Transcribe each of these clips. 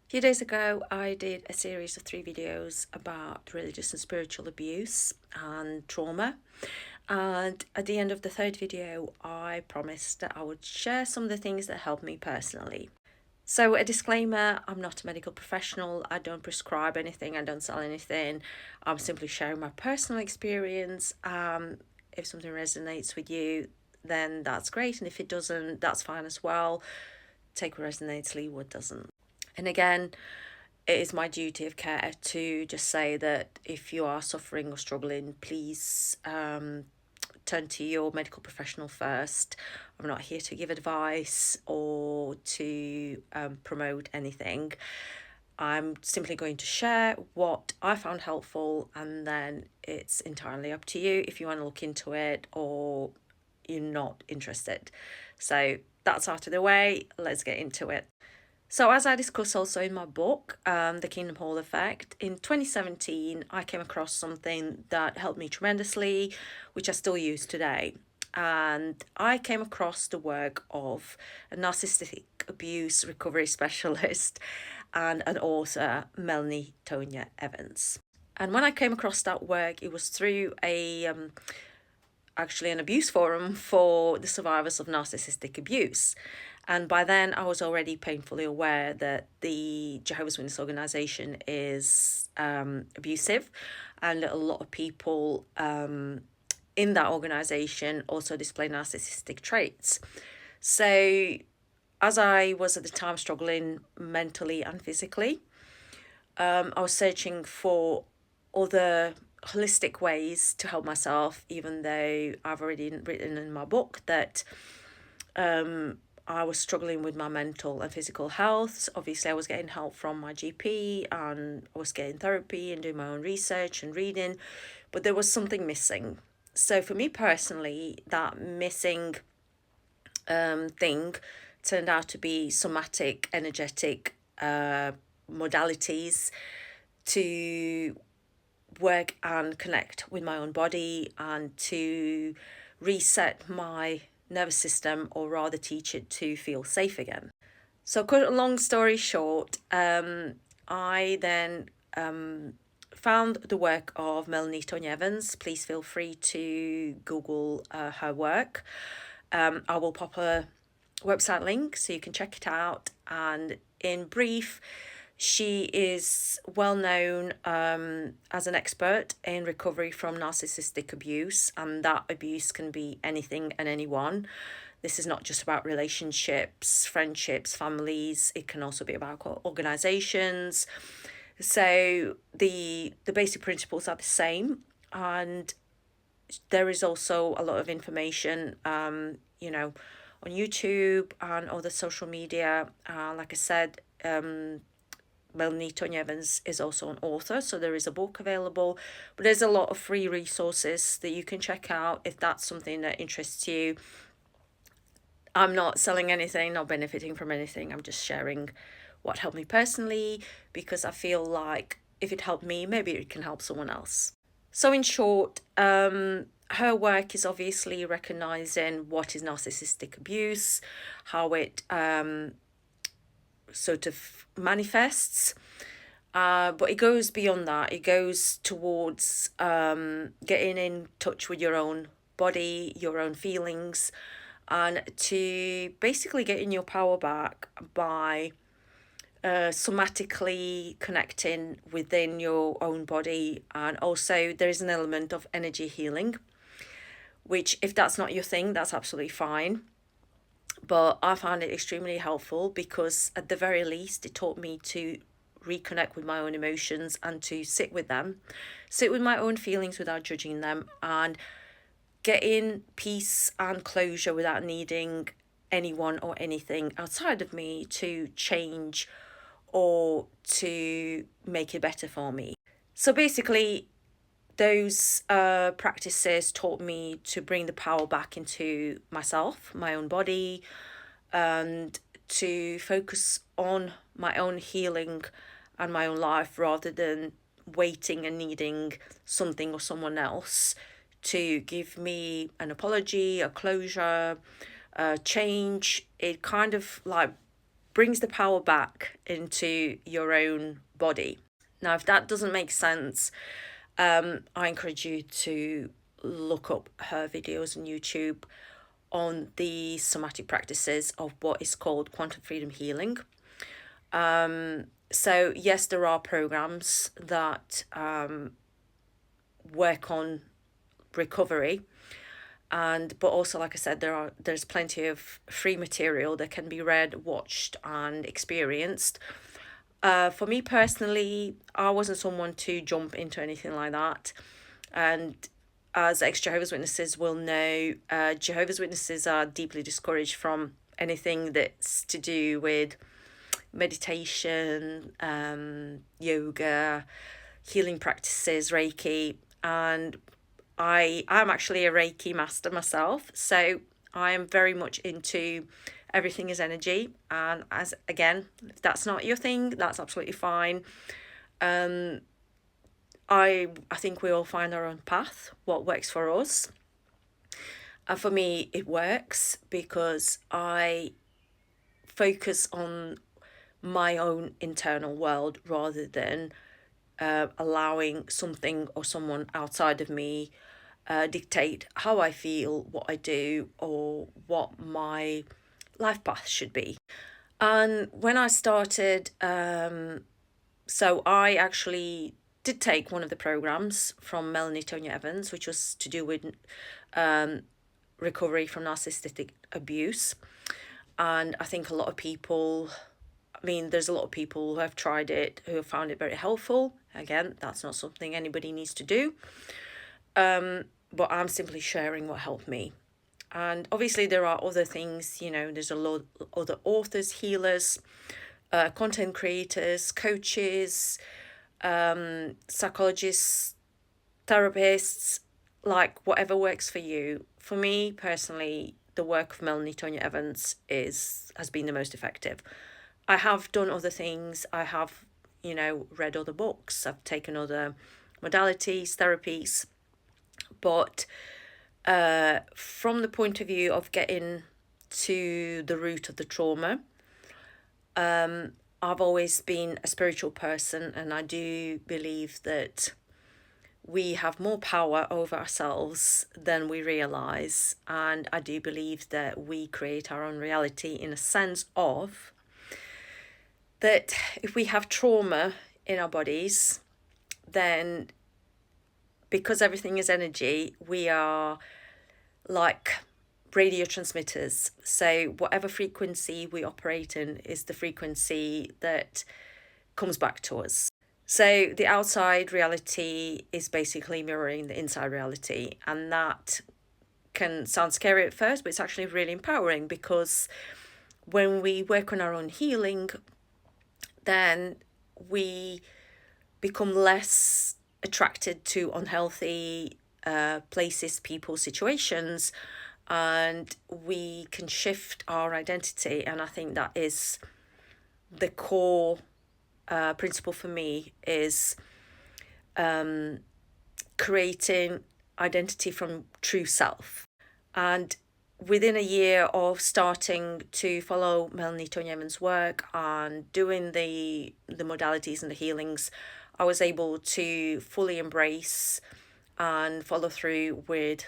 A few days ago, I did a series of 3 videos about religious and spiritual abuse and trauma. And at the end of the third video, I promised that I would share some of the things that helped me personally. So, a disclaimer, I'm not a medical professional, I don't prescribe anything, I don't sell anything. I'm simply sharing my personal experience. If something resonates with you, then that's great. And if it doesn't, that's fine as well. Take what resonates, leave what doesn't. And again, it is my duty of care to just say that if you are suffering or struggling, please turn to your medical professional first. I'm not here to give advice or to promote anything. I'm simply going to share what I found helpful, and then it's entirely up to you if you want to look into it or you're not interested. So that's out of the way. Let's get into it. So, as I discuss also in my book, The Kingdom Hall Effect, in 2017, I came across something that helped me tremendously, which I still use today. And I came across the work of a narcissistic abuse recovery specialist and an author, Melanie Tonia Evans. And when I came across that work, it was through actually an abuse forum for the survivors of narcissistic abuse. And by then, I was already painfully aware that the Jehovah's Witness organization is abusive, and a lot of people in that organization also display narcissistic traits. So, as I was at the time struggling mentally and physically, I was searching for other holistic ways to help myself, even though I've already written in my book that I was struggling with my mental and physical health. So obviously, I was getting help from my GP and I was getting therapy and doing my own research and reading, but there was something missing. So for me personally, that missing thing turned out to be somatic, energetic modalities to work and connect with my own body and to reset my nervous system, or rather teach it to feel safe again. So, cut a long story short, I then found the work of Melanie Tonia Evans. Please feel free to Google her work. I will pop a website link so you can check it out. And in brief, she is well known as an expert in recovery from narcissistic abuse, and that abuse can be anything and anyone. This is not just about relationships, friendships, families. It can also be about organizations. So the basic principles are the same, and there is also a lot of information, on YouTube and other social media. Like I said, Melanie Tonia Evans is also an author, so there is a book available, but there's a lot of free resources that you can check out if that's something that interests you. I'm not selling anything, not benefiting from anything. I'm just sharing what helped me personally, because I feel like if it helped me, maybe it can help someone else. So, in short, her work is obviously recognizing what is narcissistic abuse, how it sort of manifests. But it goes beyond that. It goes towards getting in touch with your own body, your own feelings, and to basically getting your power back by somatically connecting within your own body. And also, there is an element of energy healing, which, if that's not your thing, that's absolutely fine. But I found it extremely helpful because, at the very least, it taught me to reconnect with my own emotions and to sit with them, sit with my own feelings without judging them, and get in peace and closure without needing anyone or anything outside of me to change or to make it better for me. So basically, those practices taught me to bring the power back into myself, my own body, and to focus on my own healing and my own life rather than waiting and needing something or someone else to give me an apology, a closure, a change. It kind of like brings the power back into your own body. Now, if that doesn't make sense, I encourage you to look up her videos on YouTube on the somatic practices of what is called quantum freedom healing. So yes, there are programs that work on recovery, but also, like I said, there's plenty of free material that can be read, watched, and experienced. For me personally, I wasn't someone to jump into anything like that, and as ex-Jehovah's Witnesses will know, Jehovah's Witnesses are deeply discouraged from anything that's to do with meditation, yoga, healing practices, Reiki, and I'm actually a Reiki master myself, so I am very much into everything is energy. And as again, if that's not your thing, that's absolutely fine. I think we all find our own path, what works for us. And for me, it works because I focus on my own internal world rather than allowing something or someone outside of me dictate how I feel, what I do, or what my life path should be. And when I started, so I actually did take one of the programs from Melanie Tonia Evans, which was to do with recovery from narcissistic abuse. And I think a lot of people, there's a lot of people who have tried it, who have found it very helpful. Again, that's not something anybody needs to do. But I'm simply sharing what helped me. And obviously there are other things, there's a lot of other authors, healers, content creators, coaches, psychologists, therapists, like whatever works for you. For me personally, the work of Melanie Tonia Evans has been the most effective. I have done other things. I have, read other books. I've taken other modalities, therapies. But from the point of view of getting to the root of the trauma, I've always been a spiritual person, and I do believe that we have more power over ourselves than we realize. And I do believe that we create our own reality, in a sense of that if we have trauma in our bodies, then because everything is energy, we are like radio transmitters. So whatever frequency we operate in is the frequency that comes back to us. So the outside reality is basically mirroring the inside reality, and that can sound scary at first, but it's actually really empowering, because when we work on our own healing, then we become less attracted to unhealthy places, people, situations, and we can shift our identity. And I think that is the core principle for me, is creating identity from true self. And within a year of starting to follow Melanie Tonia Evans' work and doing the modalities and the healings, I was able to fully embrace and follow through with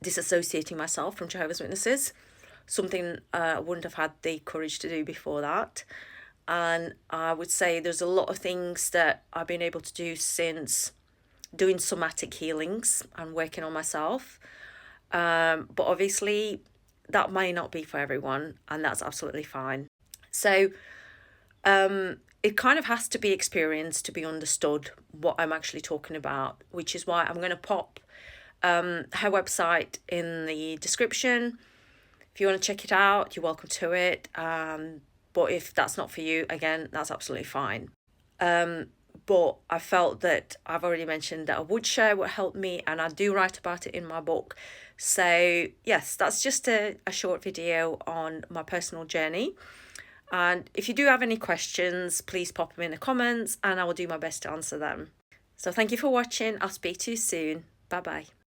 disassociating myself from Jehovah's Witnesses, something I wouldn't have had the courage to do before that. And I would say there's a lot of things that I've been able to do since doing somatic healings and working on myself. But obviously that may not be for everyone, and that's absolutely fine. So it kind of has to be experienced to be understood what I'm actually talking about, which is why I'm going to pop her website in the description. If you want to check it out, you're welcome to it. But if that's not for you, again, that's absolutely fine. But I felt that I've already mentioned that I would share what helped me, and I do write about it in my book. So yes, that's just a short video on my personal journey. And if you do have any questions, please pop them in the comments and I will do my best to answer them. So thank you for watching. I'll speak to you soon. Bye bye.